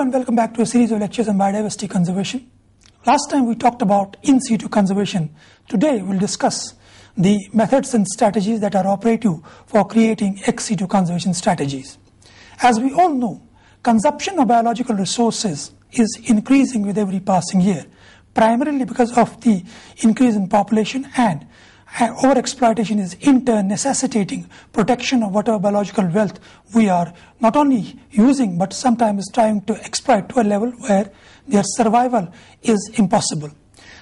and welcome back to a series of lectures on biodiversity conservation. Last time we talked about in situ conservation. Today we'll discuss the methods and strategies that are operative for creating ex situ conservation strategies. As we all know, consumption of biological resources is increasing with every passing year, primarily because of the increase in population, and overexploitation is in turn necessitating protection of whatever biological wealth we are not only using but sometimes trying to exploit to a level where their survival is impossible.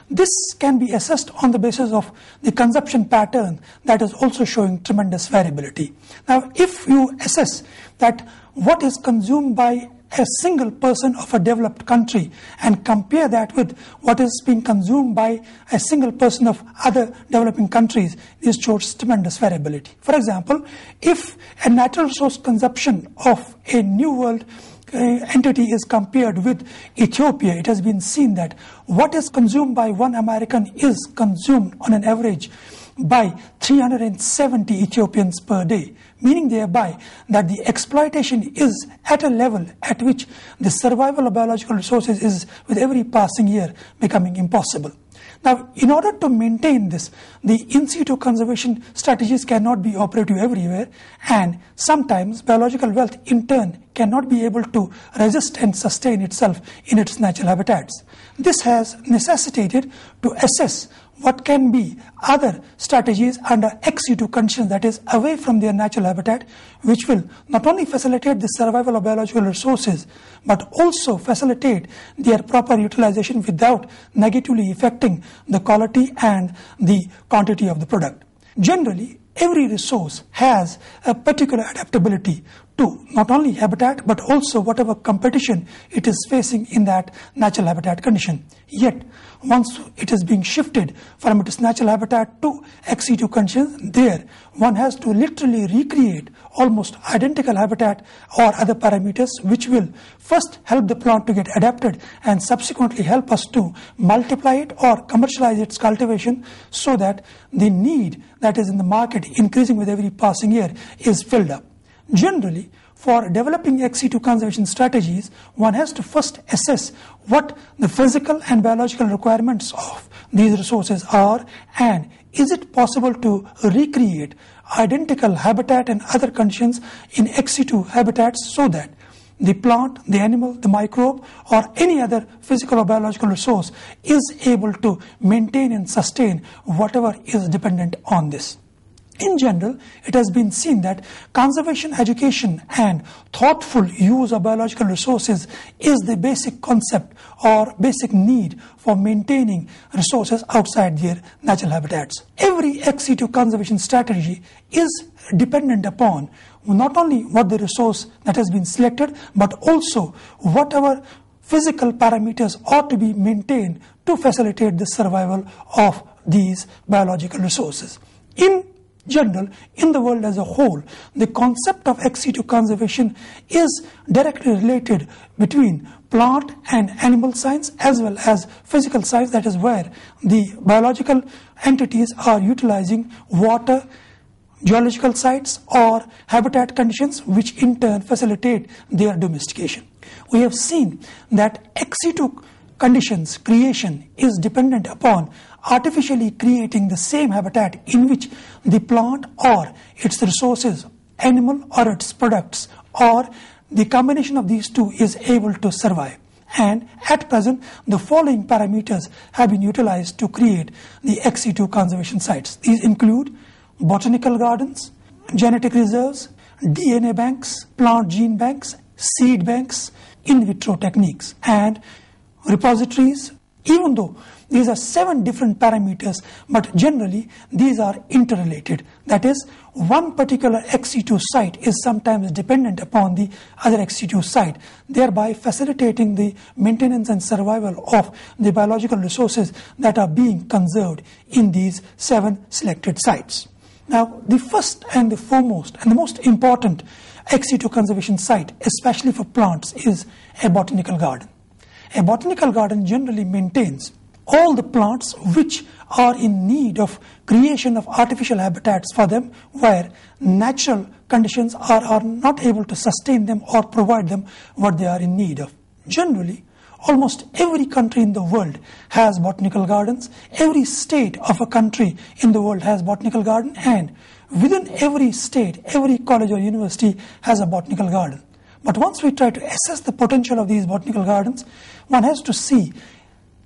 This can be assessed on the basis of the consumption pattern that is also showing tremendous variability. Now, if you assess that what is consumed by a single person of a developed country and compare that with what is being consumed by a single person of other developing countries, this shows tremendous variability. For example, if a natural resource consumption of a New World entity is compared with Ethiopia, it has been seen that what is consumed by one American is consumed on an average by 370 Ethiopians per day, meaning thereby that the exploitation is at a level at which the survival of biological resources is with every passing year becoming impossible. Now, in order to maintain this, the in situ conservation strategies cannot be operative everywhere, and sometimes biological wealth in turn cannot be able to resist and sustain itself in its natural habitats. This has necessitated to assess what can be other strategies under ex situ conditions, that is away from their natural habitat, which will not only facilitate the survival of biological resources but also facilitate their proper utilization without negatively affecting the quality and the quantity of the product. Generally, every resource has a particular adaptability to not only habitat but also whatever competition it is facing in that natural habitat condition. Yet, once it is being shifted from its natural habitat to ex situ conditions, there one has to literally recreate almost identical habitat or other parameters which will first help the plant to get adapted and subsequently help us to multiply it or commercialize its cultivation so that the need that is in the market increasing with every passing year is filled up. Generally, for developing ex situ conservation strategies, one has to first assess what the physical and biological requirements of these resources are, and is it possible to recreate identical habitat and other conditions in ex situ habitats so that the plant, the animal, the microbe, or any other physical or biological resource is able to maintain and sustain whatever is dependent on this. In general, it has been seen that conservation education and thoughtful use of biological resources is the basic concept or basic need for maintaining resources outside their natural habitats. Every ex situ conservation strategy is dependent upon not only what the resource that has been selected, but also whatever physical parameters ought to be maintained to facilitate the survival of these biological resources. In general, in the world as a whole, the concept of ex situ conservation is directly related between plant and animal science as well as physical science, that is where the biological entities are utilizing water, geological sites or habitat conditions which in turn facilitate their domestication. We have seen that ex situ conditions creation is dependent upon artificially creating the same habitat in which the plant or its resources, animal or its products, or the combination of these two is able to survive. And at present, the following parameters have been utilized to create the ex situ conservation sites. These include botanical gardens, genetic reserves, DNA banks, plant gene banks, seed banks, in vitro techniques, and repositories. Even though these are 7 different parameters, but generally these are interrelated. That is, one particular ex situ site is sometimes dependent upon the other ex situ site, thereby facilitating the maintenance and survival of the biological resources that are being conserved in these 7 selected sites. Now, the first and the foremost and the most important ex situ conservation site, especially for plants, is a botanical garden. A botanical garden generally maintains all the plants which are in need of creation of artificial habitats for them, where natural conditions are not able to sustain them or provide them what they are in need of. Generally, almost every country in the world has botanical gardens. Every state of a country in the world has botanical garden, and within every state, every college or university has a botanical garden. But once we try to assess the potential of these botanical gardens, one has to see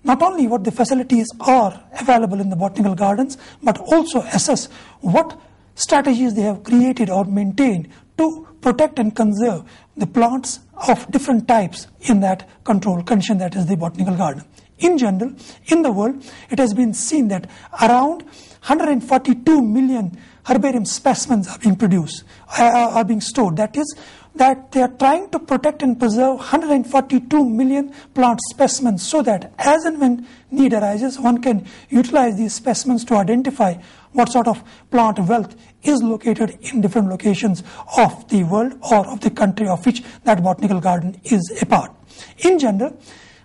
not only what the facilities are available in the botanical gardens, but also assess what strategies they have created or maintained to protect and conserve the plants of different types in that controlled condition, that is the botanical garden. In general, in the world, it has been seen that around 142 million herbarium specimens are being produced, are being stored. That is, that they are trying to protect and preserve 142 million plant specimens, so that as and when need arises, one can utilize these specimens to identify what sort of plant wealth is located in different locations of the world or of the country of which that botanical garden is a part. In general,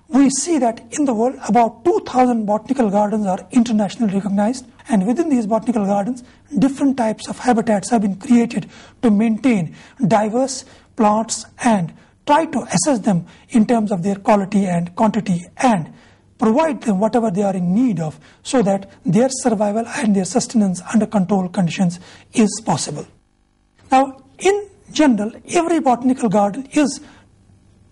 we see that in the world about 2,000 botanical gardens are internationally recognized, and within these botanical gardens, different types of habitats have been created to maintain diverse plants and try to assess them in terms of their quality and quantity and provide them whatever they are in need of, so that their survival and their sustenance under controlled conditions is possible. Now, in general, every botanical garden is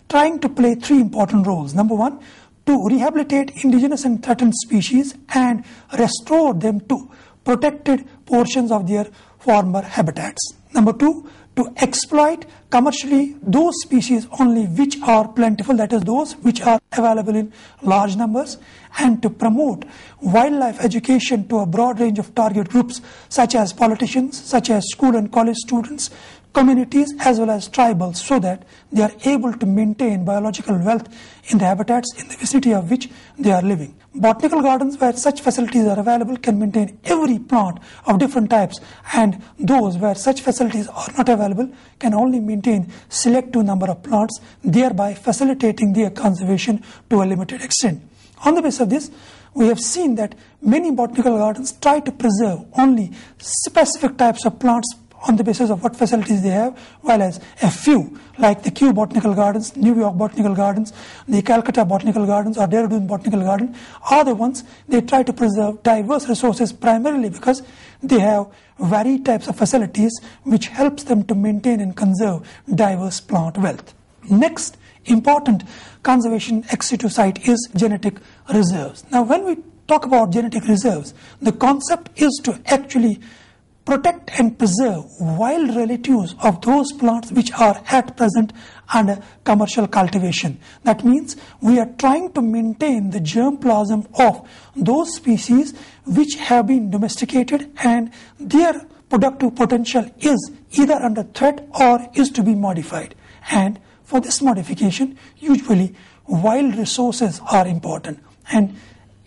trying to play three important roles. Number one, to rehabilitate indigenous and threatened species and restore them to protected portions of their former habitats. Number two, to exploit commercially those species only which are plentiful, that is those which are available in large numbers, and to promote wildlife education to a broad range of target groups such as politicians, such as school and college students, communities as well as tribals, so that they are able to maintain biological wealth in the habitats in the vicinity of which they are living. Botanical gardens where such facilities are available can maintain every plant of different types, and those where such facilities are not available can only maintain selective number of plants, thereby facilitating their conservation to a limited extent. On the basis of this, we have seen that many botanical gardens try to preserve only specific types of plants on the basis of what facilities they have, while as a few, like the Kew Botanical Gardens, New York Botanical Gardens, the Calcutta Botanical Gardens or Dehradun Botanical Garden, are the ones they try to preserve diverse resources, primarily because they have varied types of facilities which helps them to maintain and conserve diverse plant wealth. Next important conservation ex situ site is genetic reserves. Now, when we talk about genetic reserves, the concept is to actually protect and preserve wild relatives of those plants which are at present under commercial cultivation. That means we are trying to maintain the germplasm of those species which have been domesticated and their productive potential is either under threat or is to be modified. And for this modification, usually wild resources are important, and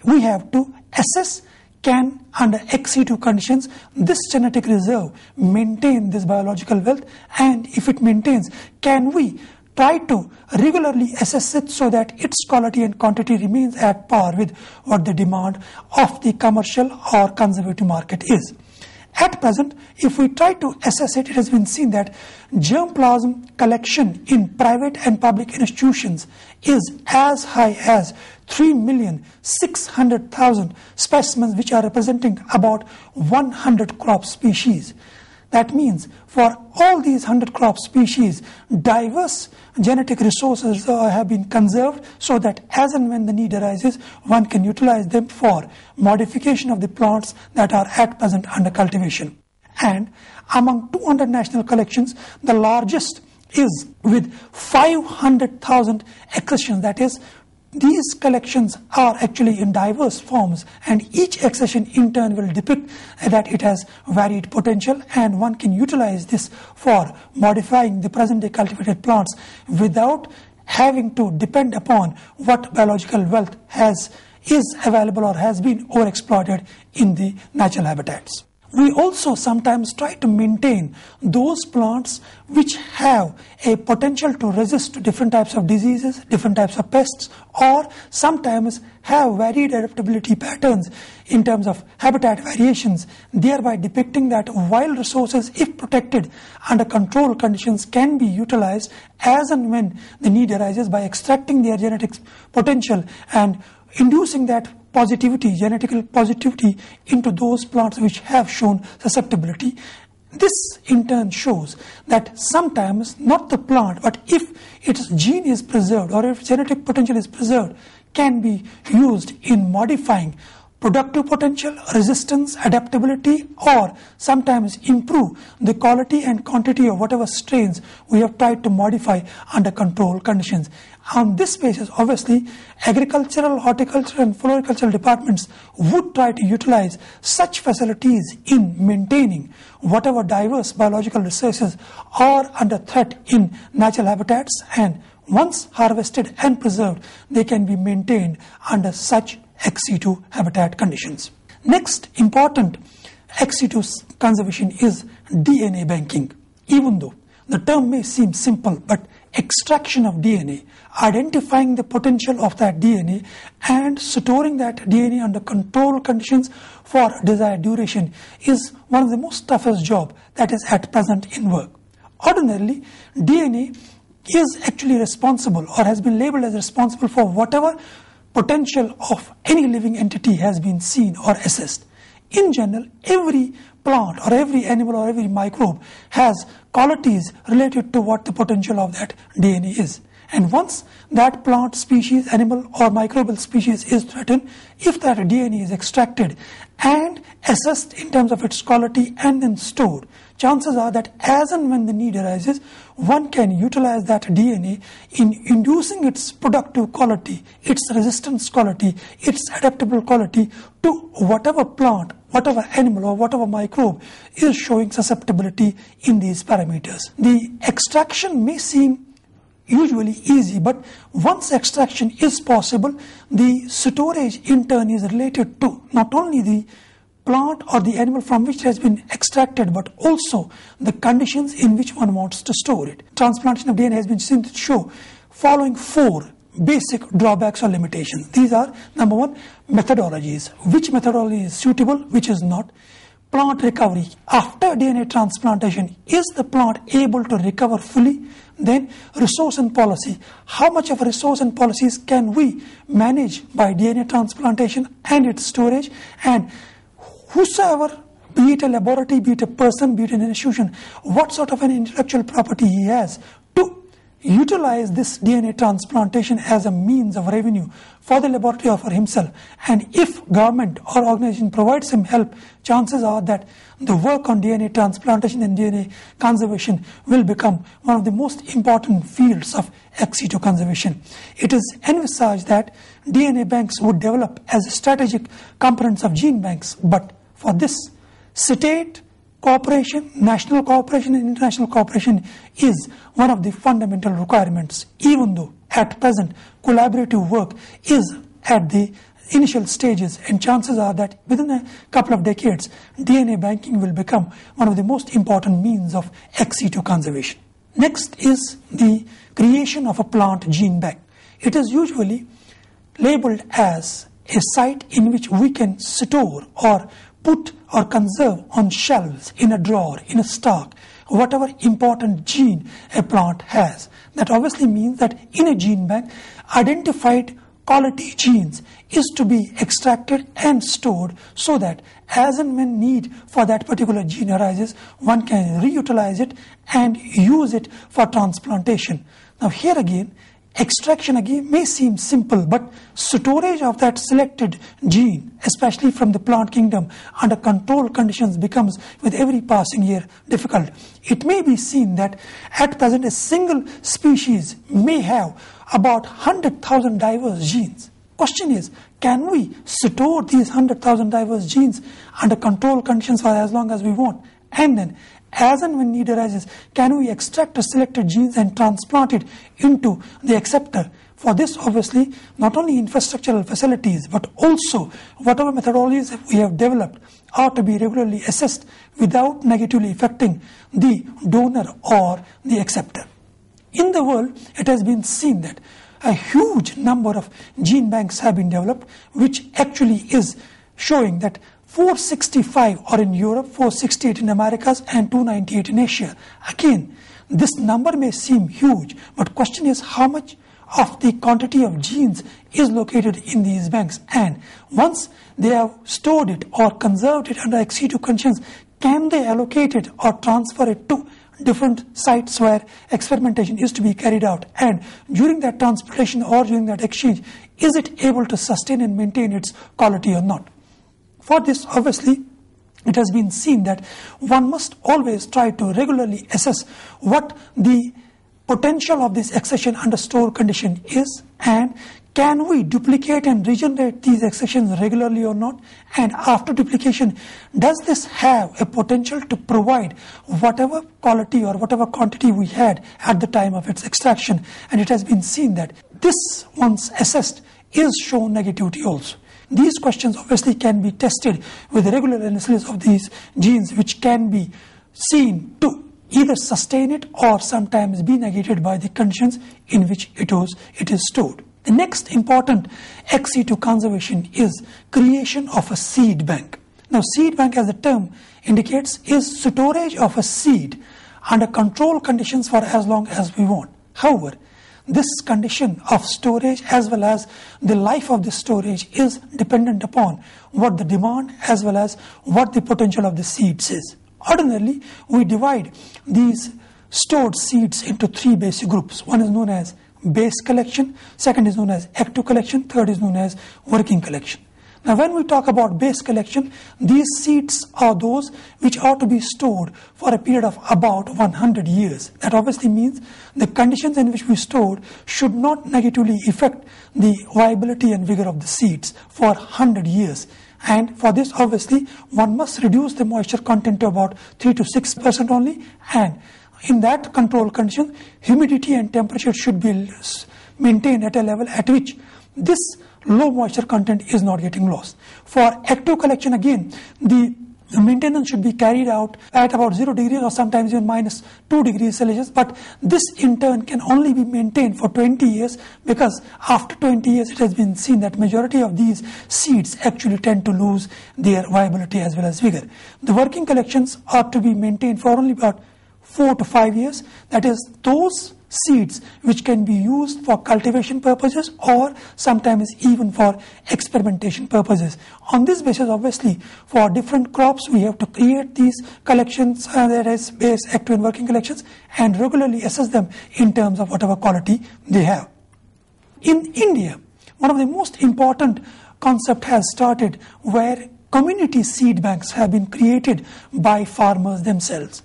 we have to assess, can under ex situ conditions this genetic reserve maintain this biological wealth, and if it maintains, can we try to regularly assess it so that its quality and quantity remains at par with what the demand of the commercial or conservative market is. At present, if we try to assess it, it has been seen that germplasm collection in private and public institutions is as high as 3,600,000 specimens, which are representing about 100 crop species. That means for all these 100 crop species, diverse genetic resources have been conserved, so that as and when the need arises, one can utilize them for modification of the plants that are at present under cultivation. And among 200 national collections, the largest is with 500,000 accessions. That is, these collections are actually in diverse forms, and each accession in turn will depict that it has varied potential, and one can utilize this for modifying the present day cultivated plants without having to depend upon what biological wealth is available or has been overexploited in the natural habitats. We also sometimes try to maintain those plants which have a potential to resist different types of diseases, different types of pests, or sometimes have varied adaptability patterns in terms of habitat variations, thereby depicting that wild resources, if protected under controlled conditions, can be utilized as and when the need arises by extracting their genetic potential and inducing that genetic positivity into those plants which have shown susceptibility. This in turn shows that sometimes not the plant, but if its gene is preserved or if genetic potential is preserved, can be used in modifying productive potential, resistance, adaptability, or sometimes improve the quality and quantity of whatever strains we have tried to modify under controlled conditions. On this basis, obviously, agricultural, horticultural and floricultural departments would try to utilize such facilities in maintaining whatever diverse biological resources are under threat in natural habitats, and once harvested and preserved, they can be maintained under such ex situ habitat conditions. Next important ex situ conservation is DNA banking. Even though the term may seem simple, but extraction of DNA, identifying the potential of that DNA and storing that DNA under controlled conditions for desired duration is one of the most toughest job that is at present in work. Ordinarily, DNA is actually responsible or has been labeled as responsible for whatever potential of any living entity has been seen or assessed. In general, every plant or every animal or every microbe has qualities related to what the potential of that DNA is. And once that plant species, animal or microbial species is threatened, if that DNA is extracted and assessed in terms of its quality and then stored, chances are that as and when the need arises, one can utilize that DNA in inducing its productive quality, its resistance quality, its adaptable quality to whatever plant, whatever animal or whatever microbe is showing susceptibility in these parameters. The extraction may seem usually easy, but once extraction is possible, the storage in turn is related to not only the plant or the animal from which it has been extracted, but also the conditions in which one wants to store it. Transplantation of DNA has been seen to show following 4 basic drawbacks or limitations. These are, number 1, methodologies. Which methodology is suitable, which is not. Plant recovery. After DNA transplantation, is the plant able to recover fully? Then resource and policy. How much of a resource and policies can we manage by DNA transplantation and its storage? And whosoever, be it a laboratory, be it a person, be it an institution, what sort of an intellectual property he has to utilize this DNA transplantation as a means of revenue for the laboratory or for himself. And if government or organization provides him help, chances are that the work on DNA transplantation and DNA conservation will become one of the most important fields of ex situ conservation. It is envisaged that DNA banks would develop as strategic components of gene banks, but for this, state cooperation, national cooperation and international cooperation is one of the fundamental requirements, even though at present collaborative work is at the initial stages, and chances are that within a couple of decades, DNA banking will become one of the most important means of ex situ conservation. Next is the creation of a plant gene bank. It is usually labeled as a site in which we can store or put or conserve on shelves, in a drawer, in a stock, whatever important gene a plant has. That obviously means that in a gene bank, identified quality genes is to be extracted and stored so that as and when need for that particular gene arises, one can reutilize it and use it for transplantation. Now here again, extraction again may seem simple, but storage of that selected gene, especially from the plant kingdom, under controlled conditions becomes with every passing year difficult. It may be seen that at present a single species may have about 100,000 diverse genes. Question is, can we store these 100,000 diverse genes under controlled conditions for as long as we want? And then as and when need arises, can we extract the selected genes and transplant it into the acceptor? For this, obviously, not only infrastructural facilities, but also whatever methodologies we have developed are to be regularly assessed without negatively affecting the donor or the acceptor. In the world, it has been seen that a huge number of gene banks have been developed, which actually is showing that 465 are in Europe, 468 in Americas, and 298 in Asia. Again, this number may seem huge, but question is how much of the quantity of genes is located in these banks, and once they have stored it or conserved it under ex situ conditions, can they allocate it or transfer it to different sites where experimentation is to be carried out, and during that transportation or during that exchange, is it able to sustain and maintain its quality or not? For this, obviously, it has been seen that one must always try to regularly assess what the potential of this accession under store condition is, and can we duplicate and regenerate these accessions regularly or not, and after duplication, does this have a potential to provide whatever quality or whatever quantity we had at the time of its extraction. And it has been seen that this, once assessed, is shown negativity also. These questions obviously can be tested with regular analysis of these genes, which can be seen to either sustain it or sometimes be negated by the conditions in which it is stored. The next important ex situ conservation is creation of a seed bank. Now, seed bank, as the term indicates, is storage of a seed under controlled conditions for as long as we want. However, this condition of storage as well as the life of the storage is dependent upon what the demand as well as what the potential of the seeds is. Ordinarily, we divide these stored seeds into three basic groups. One is known as base collection, second is known as active collection, third is known as working collection. Now, when we talk about base collection, these seeds are those which are to be stored for a period of about 100 years. That obviously means the conditions in which we stored should not negatively affect the viability and vigor of the seeds for 100 years. And for this, obviously, one must reduce the moisture content to about 3 to 6% only, and in that control condition, humidity and temperature should be maintained at a level at which this low moisture content is not getting lost. For active collection, again, the maintenance should be carried out at about 0 degrees or sometimes even minus 2 degrees Celsius, but this in turn can only be maintained for 20 years, because after 20 years it has been seen that majority of these seeds actually tend to lose their viability as well as vigor. The working collections are to be maintained for only about 4 to 5 years. That is, those seeds which can be used for cultivation purposes or sometimes even for experimentation purposes. On this basis, obviously, for different crops, we have to create these collections, that is base, active and working collections, and regularly assess them in terms of whatever quality they have. In India, one of the most important concept has started where community seed banks have been created by farmers themselves.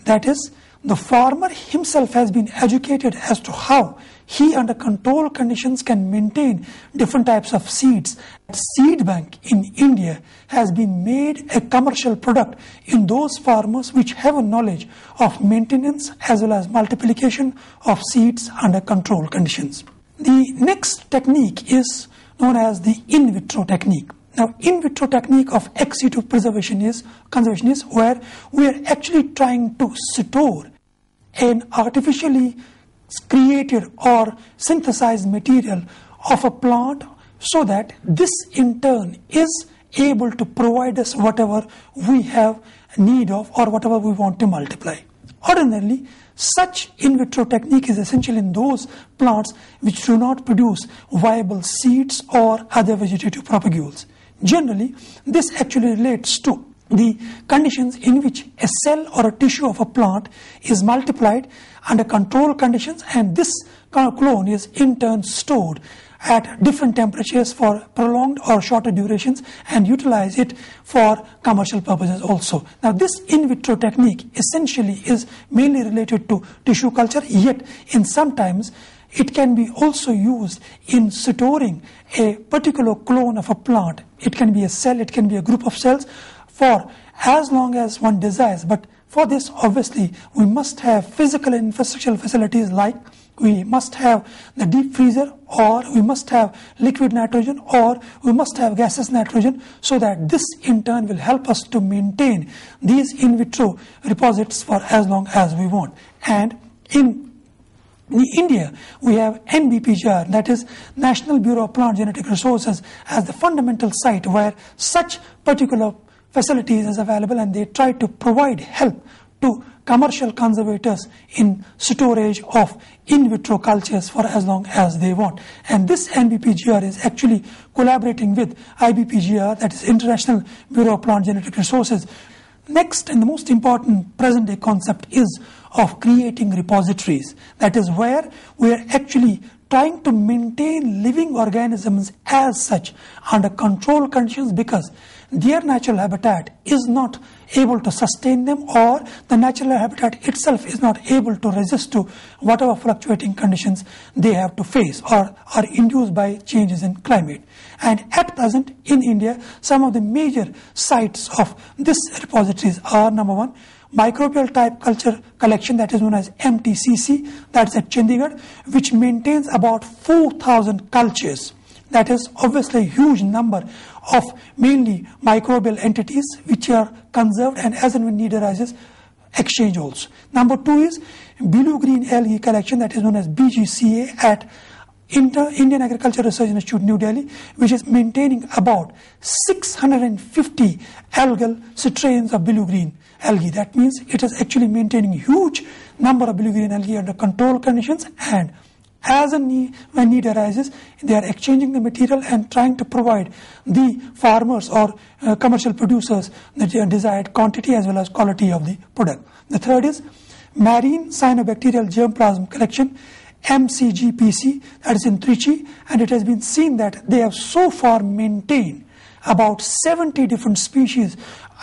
That is, the farmer himself has been educated as to how he, under controlled conditions, can maintain different types of seeds. Seed bank in India has been made a commercial product in those farmers which have a knowledge of maintenance as well as multiplication of seeds under controlled conditions. The next technique is known as the in vitro technique. Now, in vitro technique of ex situ conservation is where we are actually trying to store an artificially created or synthesized material of a plant so that this in turn is able to provide us whatever we have need of or whatever we want to multiply. Ordinarily, such in vitro technique is essential in those plants which do not produce viable seeds or other vegetative propagules. Generally, this actually relates to the conditions in which a cell or a tissue of a plant is multiplied under controlled conditions, and this clone is in turn stored at different temperatures for prolonged or shorter durations and utilize it for commercial purposes also. Now, this in vitro technique essentially is mainly related to tissue culture, yet in sometimes it can be also used in storing a particular clone of a plant. It can be a cell, it can be a group of cells for as long as one desires. But for this, obviously, we must have physical and infrastructural facilities like we must have the deep freezer, or we must have liquid nitrogen, or we must have gaseous nitrogen, so that this in turn will help us to maintain these in vitro repositories for as long as we want. And in India, we have NBPGR, that is National Bureau of Plant Genetic Resources, as the fundamental site where such particular facilities is available, and they try to provide help to commercial conservators in storage of in vitro cultures for as long as they want. And this NBPGR is actually collaborating with IBPGR, that is International Bureau of Plant Genetic Resources. Next, and the most important present day concept is of creating repositories. That is where we are actually trying to maintain living organisms as such under control conditions, because their natural habitat is not able to sustain them, or the natural habitat itself is not able to resist to whatever fluctuating conditions they have to face or are induced by changes in climate. And at present in India, some of the major sites of this repositories are: number one, microbial type culture collection, that is known as MTCC, that's at Chandigarh, which maintains about 4,000 cultures. That is obviously a huge number of mainly microbial entities which are conserved, and as and when need arises, exchange also. Number two is blue-green algae collection, that is known as BGCA, at Indian Agriculture Research Institute, New Delhi, which is maintaining about 650 algal strains of blue-green algae. That means it is actually maintaining huge number of blue-green algae under control conditions, and as and when need arises, they are exchanging the material and trying to provide the farmers or commercial producers the desired quantity as well as quality of the product. The third is marine cyanobacterial germplasm collection, MCGPC, that is in Trichy, and it has been seen that they have so far maintained about 70 different species,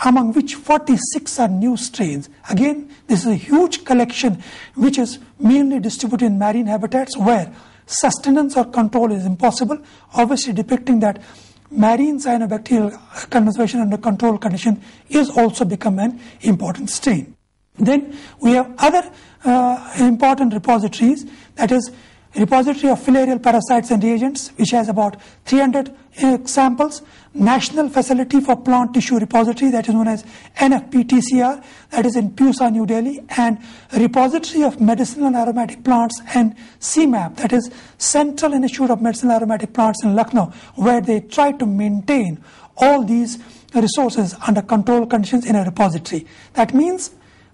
among which 46 are new strains. Again, this is a huge collection which is mainly distributed in marine habitats where sustenance or control is impossible, obviously depicting that marine cyanobacterial conservation under control condition is also become an important strain. Then we have other important repositories, that is Repository of Filarial Parasites and Reagents, which has about 300 samples. National Facility for Plant Tissue Repository, that is known as NFPTCR, that is in Pusa, New Delhi, and Repository of Medicinal and Aromatic Plants and CIMAP, that is Central Institute of Medicinal and Aromatic Plants in Lucknow, where they try to maintain all these resources under control conditions in a repository. That means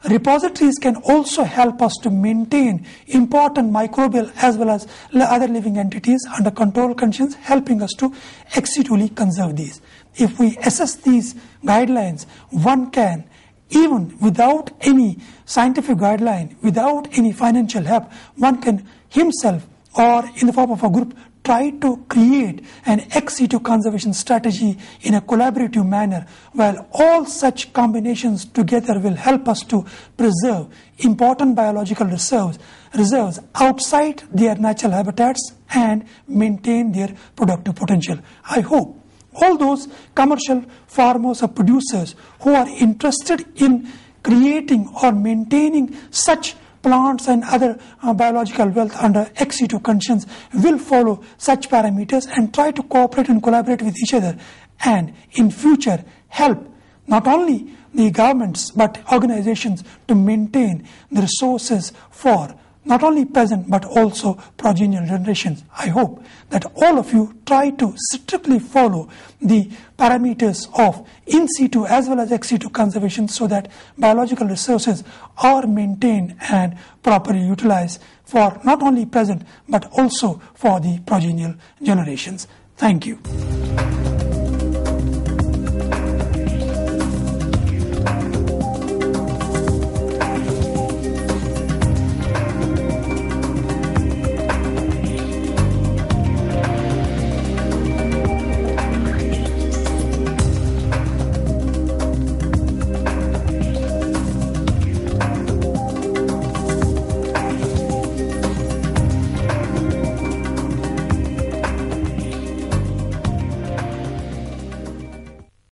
repositories can also help us to maintain important microbial as well as other living entities under control conditions, helping us to ex situ conserve these. If we assess these guidelines, one can, even without any scientific guideline, without any financial help, one can himself or in the form of a group try to create an ex situ conservation strategy in a collaborative manner, while all such combinations together will help us to preserve important biological reserves outside their natural habitats and maintain their productive potential. I hope all those commercial farmers or producers who are interested in creating or maintaining such plants and other biological wealth under ex situ conditions will follow such parameters and try to cooperate and collaborate with each other, and in future help not only the governments but organizations to maintain the resources for not only present but also progenial generations. I hope that all of you try to strictly follow the parameters of in situ as well as ex situ conservation, so that biological resources are maintained and properly utilized for not only present but also for the progenial generations. Thank you.